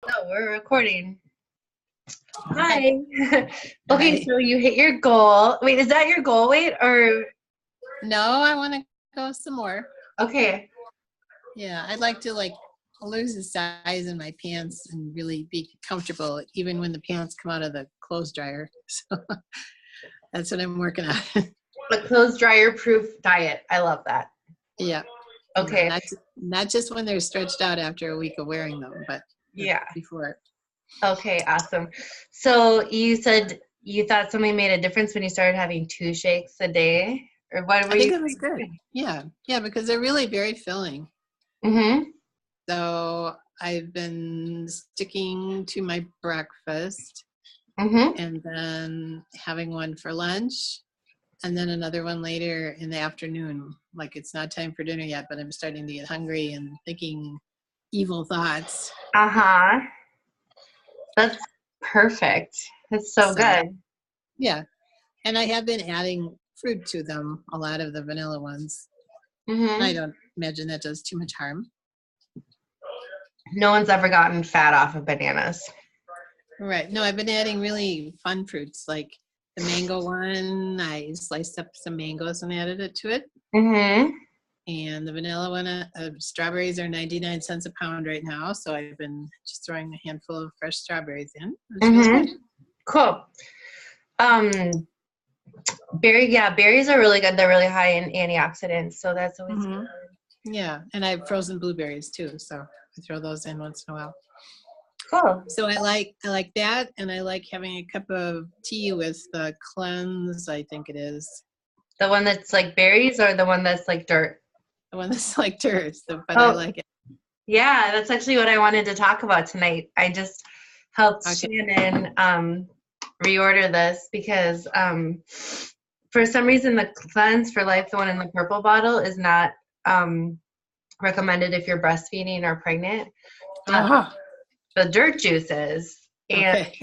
No, we're recording. Hi. Hi. Okay, Hi. so you hit your goal. Wait, is that your goal weight or? No, I want to go some more. Okay. Yeah, I'd like to lose the size in my pants and really be comfortable even when the pants come out of the clothes dryer. So that's what I'm working on. A clothes dryer proof diet. I love that. Yeah. Okay. Not just when they're stretched out after a week of wearing them, but Yeah. before. Okay, awesome. So you said you thought something made a difference when you started having 2 shakes a day? Or what were I think you it was good. Yeah. Yeah, because they're really very filling. Mm-hmm. So I've been sticking to my breakfast Mm-hmm. and then having one for lunch and then another one later in the afternoon. Like it's not time for dinner yet, but I'm starting to get hungry and thinking evil thoughts. Uh-huh. That's perfect. That's so So, good. yeah. And I have been adding fruit to them, a lot of the vanilla ones. I Mm-hmm. don't imagine that does too much harm. No one's ever gotten fat off of bananas. Right. No, I've been adding really fun fruits like the mango one. I sliced up some mangoes and added it to it. Mm-hmm. And the vanilla one, strawberries are 99 cents a pound right now. So I've been just throwing a handful of fresh strawberries in. It feels Mm-hmm. good. Cool. Berries are really good. They're really high in antioxidants, so that's always Hmm. good. Yeah. And I have frozen blueberries too. So I throw those in once in a while. Cool. So I like that. And I like having a cup of tea with the cleanse, I think it is. The one that's like berries or the one that's like dirt? The one that's like dirt, but I Oh, like it. yeah, that's actually what I wanted to talk about tonight. I just helped Okay. Shannon reorder this because for some reason the Cleanse for Life, the one in the purple bottle, is not recommended if you're breastfeeding or pregnant. Oh, The dirt juices. And okay.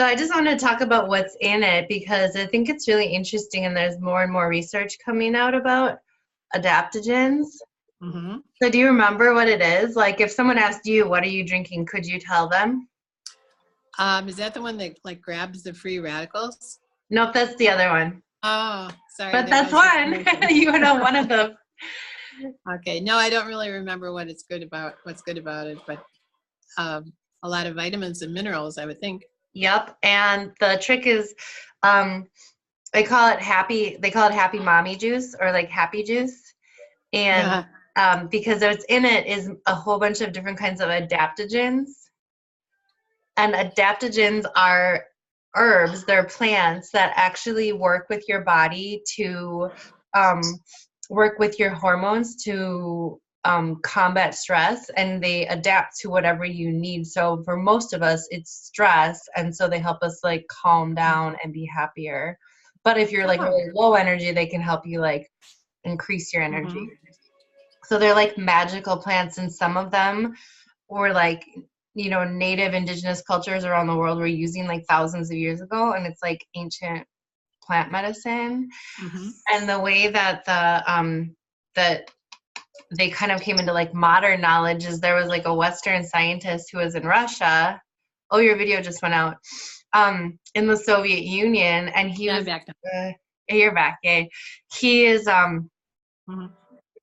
so I just want to talk about what's in it because I think it's really interesting and there's more and more research coming out about adaptogens. Mm-hmm. So do you remember what it is? Like if someone asked you, what are you drinking? Could you tell them? Is that the one that grabs the free radicals? Nope, that's the other one. Oh, sorry. But There that's goes the one. promotion. You know one of them. Okay. No, I don't really remember what's good about it, but a lot of vitamins and minerals, I would think. Yep. And the trick is they call it happy mommy juice or like happy juice. And because what's in it is a whole bunch of different kinds of adaptogens. And adaptogens are herbs, they're plants that actually work with your body to work with your hormones to combat stress, and they adapt to whatever you need. So for most of us, it's stress, and so they help us like calm down and be happier. But if you're like really low energy, they can help you like increase your energy. Mm-hmm. So they're like magical plants, and some of them were like, you know, native indigenous cultures around the world were using like thousands of years ago, and it's like ancient plant medicine. Mm-hmm. And the way that that they kind of came into like modern knowledge is there was like a Western scientist who was in Russia. Oh, your video just went out. In the Soviet Union, and he was back you're back, yay. He is mm-hmm.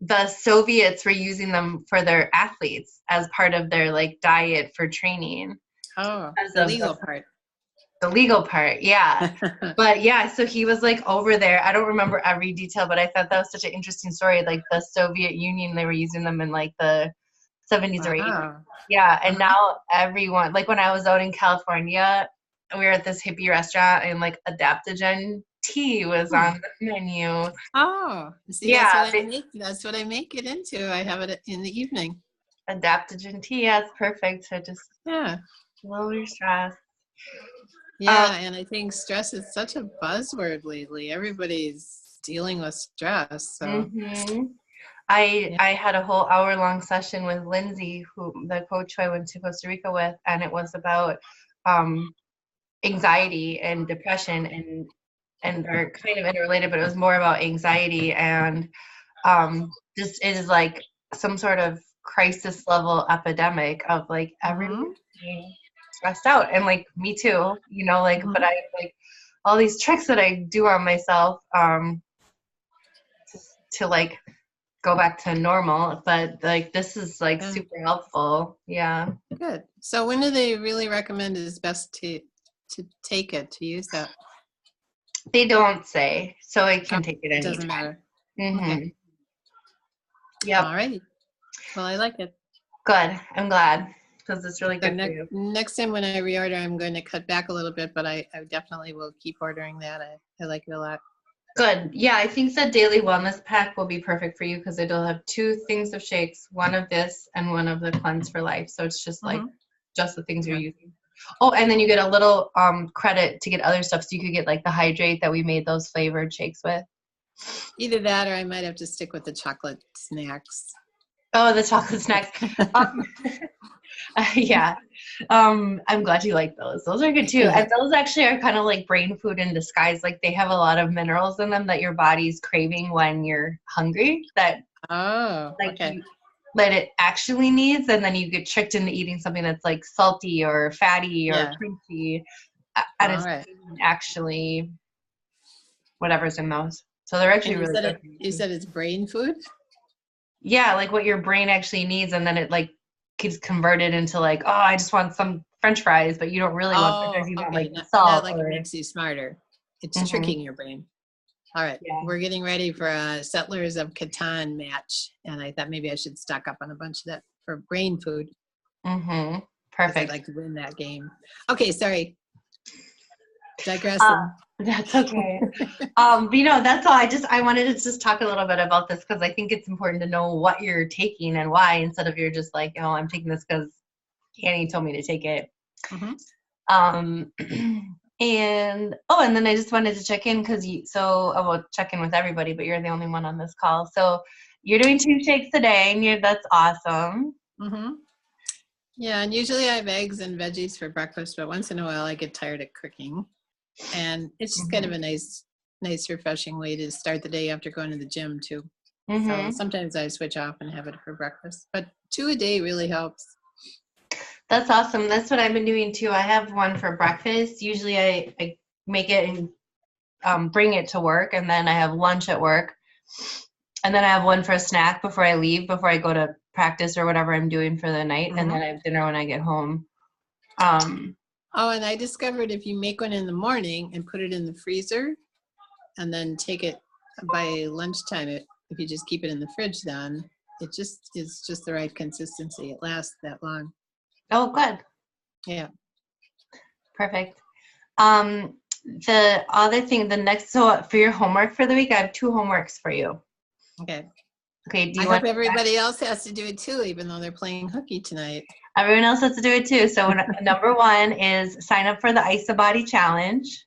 the Soviets were using them for their athletes as part of their like diet for training. Oh, the legal part. The legal part, yeah. But yeah, so he was like over there. I don't remember every detail, but I thought that was such an interesting story. Like the Soviet Union, they were using them in like the 70s or 80s. Yeah, and now everyone, like when I was out in California, we were at this hippie restaurant and like adaptogen tea was on the menu. Oh, see, Yeah, that's what I make it into. I have it in the evening. Adaptogen tea, yeah, it's perfect. So just lower your stress. Yeah, and I think stress is such a buzzword lately. Everybody's dealing with stress. So I had a whole hour-long session with Lindsay, who the coach who I went to Costa Rica with, and it was about anxiety and depression and are kind of interrelated, but it was more about anxiety and just it is like some sort of crisis level epidemic of like everyone me stressed out. And like me too, you know, like, but I like all these tricks that I do on myself to like go back to normal. But like this is like super helpful. Yeah. Good. So when do they really recommend it is best to take it, to use that? They don't say, so I can take it It anytime. doesn't matter. Mm-hmm. Okay. Yep. All righty. Well, I like it. Good. I'm glad because it's really good for you. Next time when I reorder, I'm going to cut back a little bit, but I definitely will keep ordering that. I like it a lot. Good. Yeah, I think the daily wellness pack will be perfect for you because it'll have 2 things of shakes, one of this and one of the cleanse for life. So it's just like just the things you're using. Oh, and then you get a little credit to get other stuff. So you could get like the hydrate that we made those flavored shakes with. Either that or I might have to stick with the chocolate snacks. Oh, the chocolate snacks. Yeah. I'm glad you like those. Those are good too. And those actually are kind of like brain food in disguise. Like they have a lot of minerals in them that your body's craving when you're hungry that that it actually needs, and then you get tricked into eating something that's like salty or fatty or crunchy. And it's actually whatever's in those. So they're actually really good. You said it's brain food? Yeah, like what your brain actually needs, and then it like gets converted into like, oh, I just want some French fries, but you don't really want French fries. You want like salt. Not like it makes you smarter. It's tricking your brain. All right, we're getting ready for a Settlers of Catan match, and I thought maybe I should stock up on a bunch of that for brain food. Perfect. I'd like to win that game. Okay, sorry. Digressing. That's okay. You know, that's all. I wanted to just talk a little bit about this because I think it's important to know what you're taking and why, instead of you're just like, oh, I'm taking this because Annie told me to take it. And then I just wanted to check in because I will check in with everybody, but you're the only one on this call. So you're doing 2 shakes a day, and that's awesome. Yeah, and usually I have eggs and veggies for breakfast, but once in a while I get tired of cooking. And it's just kind of a nice, refreshing way to start the day after going to the gym too. So sometimes I switch off and have it for breakfast, but 2 a day really helps. That's awesome. That's what I've been doing too. I have one for breakfast. Usually I make it and bring it to work, and then I have lunch at work. And then I have one for a snack before I leave, before I go to practice or whatever I'm doing for the night. And then I have dinner when I get home. And I discovered if you make one in the morning and put it in the freezer and then take it by lunchtime, if you just keep it in the fridge, then it just is just the right consistency. It lasts that long. Oh, good. Yeah. Perfect. The other thing, so for your homework for the week, I have 2 homeworks for you. Okay. Okay. I hope everybody else has to do it too, even though they're playing hooky tonight. Everyone else has to do it too. So number 1 is sign up for the IsaBody challenge.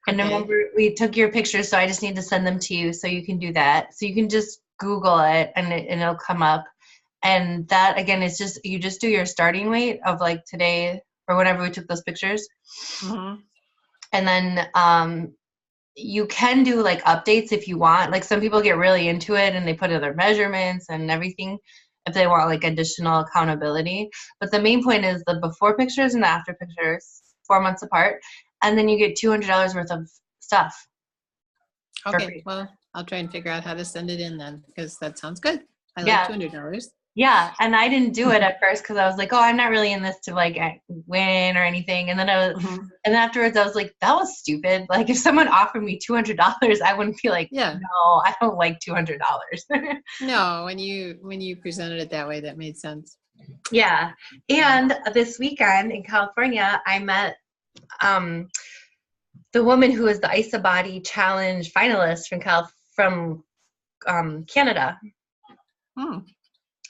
And remember, we took your pictures, so I just need to send them to you so you can do that. So you can just Google it and it'll come up. And that, again, is just, you just do your starting weight of like today or whenever we took those pictures. And then you can do like updates if you want. Like some people get really into it and they put in their measurements and everything if they want like additional accountability. But the main point is the before pictures and the after pictures, 4 months apart. And then you get $200 worth of stuff. Okay, well, I'll try and figure out how to send it in then, because that sounds good. I like $200. Yeah, and I didn't do it at first because I was like, oh, I'm not really in this to like win or anything. And then and then afterwards I was like, that was stupid. Like if someone offered me $200, I wouldn't be like, no, I don't like $200. No, when you presented it that way, that made sense. Yeah, and this weekend in California, I met the woman who is the IsaBody Challenge finalist from Canada.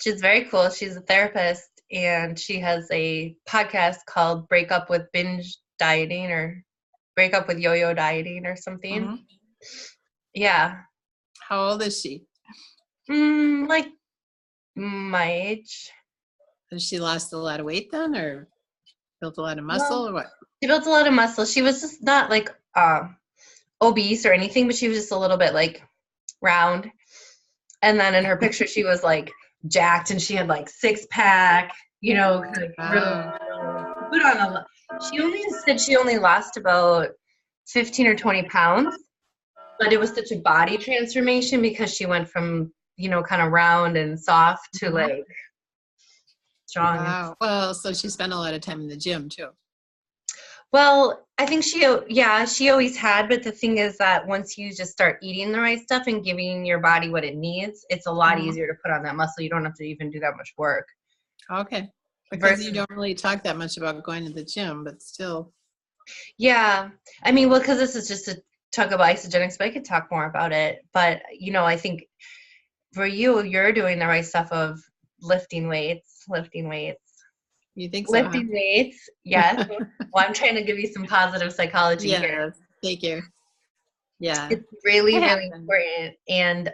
She's very cool. She's a therapist, and she has a podcast called Break Up with Binge Dieting or Break Up with Yo-Yo Dieting or something. Yeah. How old is she? Like my age. Has she lost a lot of weight then, or built a lot of muscle, or what? She built a lot of muscle. She was just not like obese or anything, but she was just a little bit like round. And then in her picture, she was like jacked, and she had like 6-pack, you know, like really put on she only said she only lost about 15 or 20 pounds, but it was such a body transformation because she went from, kind of round and soft to like strong. Wow. Well, so she spent a lot of time in the gym too. Well, I think she always had, but the thing is that once you just start eating the right stuff and giving your body what it needs, it's a lot easier to put on that muscle. You don't have to even do that much work. Okay. Because you don't really talk that much about going to the gym, but still. Yeah. I mean, well, because this is just to talk about isogenics, but I could talk more about it. But, I think for you're doing the right stuff of lifting weights. You think so? Lifting weights, yes. Well, I'm trying to give you some positive psychology here. Thank you. Yeah. It's really, really important. And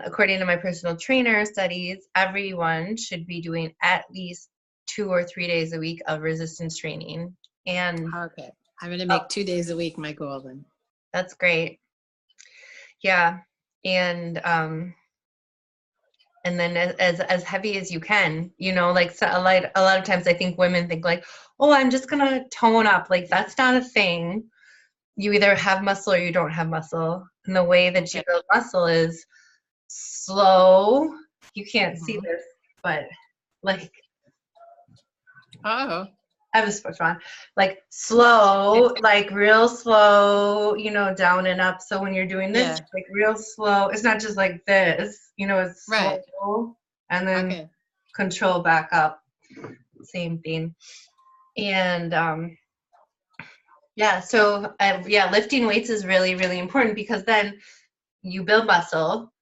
according to my personal trainer studies, everyone should be doing at least 2 or 3 days a week of resistance training. And okay, I'm going to make 2 days a week my goal then. That's great. Yeah. And then as heavy as you can, like so a lot of times I think women think like, oh, I'm just going to tone up. Like that's not a thing. You either have muscle or you don't have muscle. And the way that you build muscle is slow. You can't see this, but like, oh, I have a sports on. Like slow, like real slow, down and up. So when you're doing this, like real slow, it's not just like this, it's slow and then control back up. Same thing. And so lifting weights is really, really important because then you build muscle.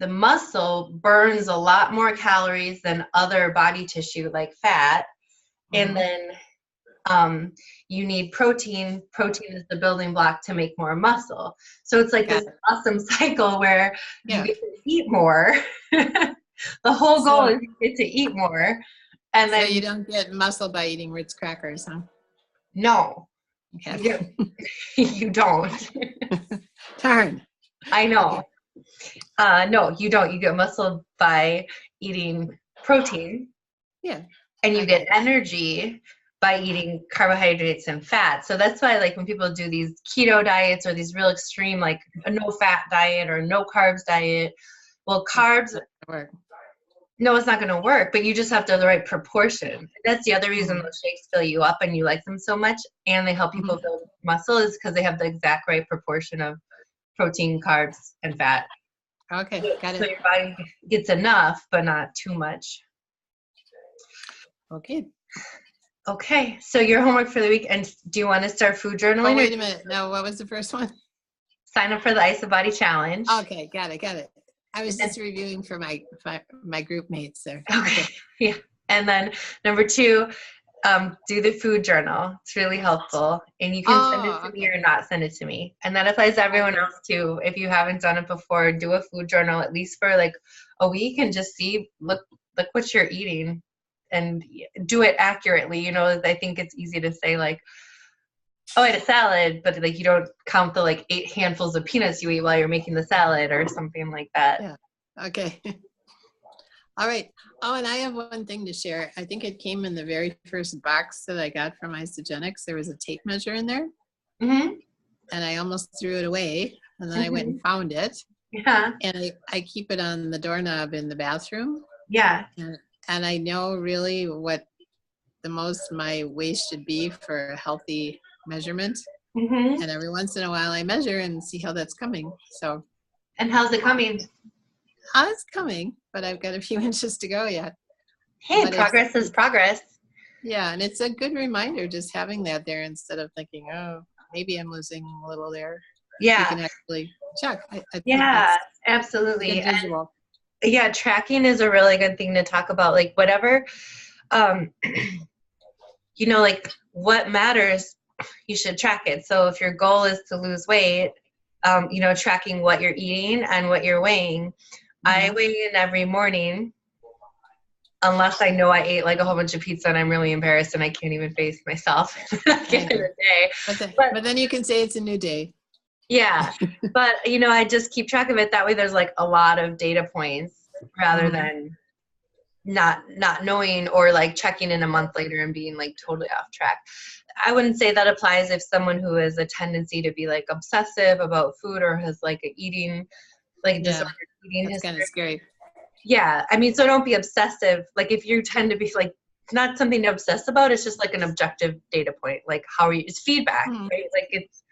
The muscle burns a lot more calories than other body tissue like fat. And then you need protein. Protein is the building block to make more muscle. So it's like this awesome cycle where you get to eat more. The whole goal is you get to eat more. And then you don't get muscle by eating Ritz crackers, huh? No. Okay. You don't. Darn. I know. No, you don't. You get muscle by eating protein. Yeah. And you get energy by eating carbohydrates and fat. So that's why like when people do these keto diets or these real extreme like a no fat diet or no carbs diet, well carbs no, it's not going to work, but you just have to have the right proportion. That's the other reason those shakes fill you up and you like them so much and they help people build muscle is because they have the exact right proportion of protein, carbs, and fat. Okay, got it. So your body gets enough, but not too much. Okay, so your homework for the week, and do you want to start food journaling? Oh, wait a minute. No, what was the first one? Sign up for the IsoBody Challenge. Okay, got it. I was just reviewing for my group mates there. Okay. Yeah. And then number 2, do the food journal. It's really helpful. And you can send it to me or not send it to me. And that applies to everyone else too. If you haven't done it before, do a food journal at least for like a week and just look what you're eating and do it accurately. I think it's easy to say like, oh, I had a salad, but like you don't count the like 8 handfuls of peanuts you eat while you're making the salad or something like that. Yeah. Okay. All right. Oh, and I have one thing to share. I think it came in the very first box that I got from Isogenics. There was a tape measure in there. And I almost threw it away. And then I went and found it. Yeah. And I keep it on the doorknob in the bathroom. Yeah. And I know really what the most my waist should be for a healthy measurement. And every once in a while I measure and see how that's coming. So. And how's it coming? It's coming, but I've got a few inches to go yet. Hey, but progress is progress. Yeah, and it's a good reminder just having that there instead of thinking, oh, maybe I'm losing a little there. Yeah. You can actually check. Yeah, absolutely. Yeah, tracking is a really good thing to talk about. Like whatever, like what matters, you should track it. So if your goal is to lose weight, tracking what you're eating and what you're weighing. I weigh in every morning unless I know I ate like a whole bunch of pizza and I'm really embarrassed and I can't even face myself at the end of the day. But then you can say it's a new day. Yeah. But, I just keep track of it. That way there's like a lot of data points rather than not knowing, or like checking in a month later and being like totally off track. I wouldn't say that applies if someone who has a tendency to be like obsessive about food, or has like a eating, like Yeah, disordered eating that's history. kind of scary. Yeah, I mean, so don't be obsessive. Like if you tend to be like, it's not something to obsess about, it's just like an objective data point. Like how are you, it's feedback, Mhm. right? Like it's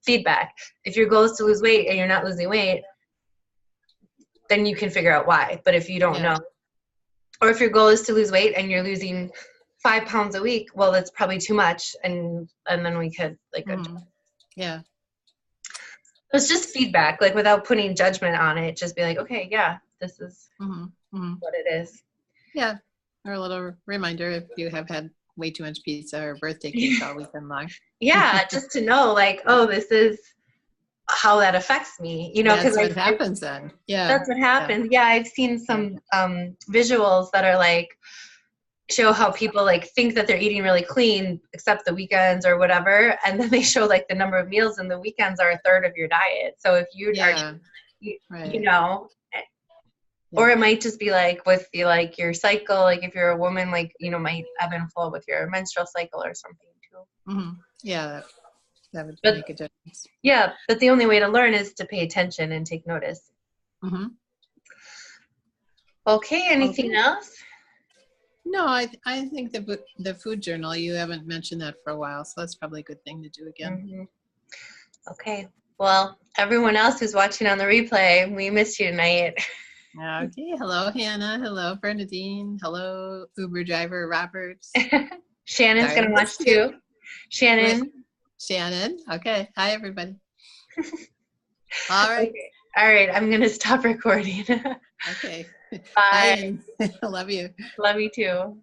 feedback. If your goal is to lose weight and you're not losing weight, then you can figure out why. But if you don't know, or if your goal is to lose weight and you're losing 5 pounds a week, well, that's probably too much. And then we could like, Yeah. it's just feedback, like without putting judgment on it, just be like, okay, yeah, this is what it is. Yeah. Or a little reminder if you have had way too much pizza or birthday cake all weekend long. Yeah, just to know like, oh, this is how that affects me, you know, that's what happens then. Yeah. That's what happens. Yeah, I've seen some visuals that are like, show how people like think that they're eating really clean except the weekends or whatever, and then they show like the number of meals, and the weekends are a third of your diet. So if you are, you know, or it might just be like with the like your cycle, like if you're a woman, like, you know, might ebb and flow with your menstrual cycle or something too. Yeah, that would make a difference. Yeah, but the only way to learn is to pay attention and take notice. Okay, anything else? No, I think the food journal, you haven't mentioned that for a while, so that's probably a good thing to do again. Okay. Well, everyone else who's watching on the replay, we missed you tonight. Okay. Hello, Hannah. Hello, Bernadine. Hello, Uber driver Roberts. Shannon's going to watch too. Shannon. Okay. Hi, everybody. All right. Okay. All right. I'm going to stop recording. Okay. Bye. Bye. Love you. Love you too.